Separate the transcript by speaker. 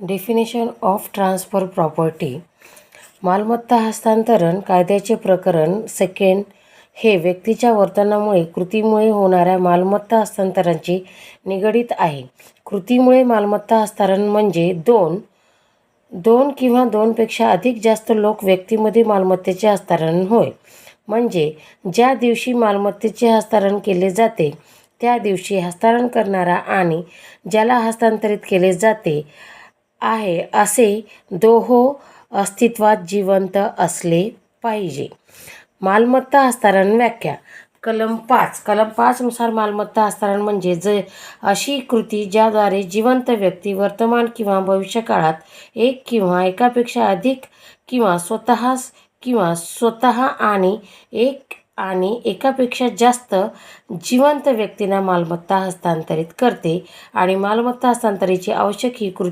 Speaker 1: Definition of transfer property. मालमत्ता हस्तांतरण कायद्याचे प्रकरण सेकंड हे व्यक्तीच्या वर्तनामुळे कृतीमुळे होणाऱ्या मालमत्ता हस्तांतरणाशी निगडीत आहे. कृतीमुळे मालमत्ता हस्तांतरण म्हणजे दोन किंवा दोनपेक्षा अधिक जास्त लोक व्यक्तीमध्ये मालमत्तेचे हस्तांतरण होय. म्हणजे ज्या दिवशी मालमत्तेचे हस्तांतरण केले जाते त्या दिवशी हस्तांतरण करणारा आणि ज्याला हस्तांतरित केले जाते आहे असे दोहों अस्तित्वात जिवंत असले पाहिजे. मालमत्ता हस्तांतरण व्याख्या. कलम 5 नुसार मालमत्ता हस्तांतरण म्हणजे अशी कृती ज्याद्वारे जिवंत व्यक्ती वर्तमान किंवा भविष्यकाळात एक किंवा एकापेक्षा अधिक किंवा स्वतः आणि एकापेक्षा जास्त जिवंत व्यक्तींना मालमत्ता हस्तांतरित करते आणि मालमत्ता हस्तांतरणाची आवश्यक ही कृती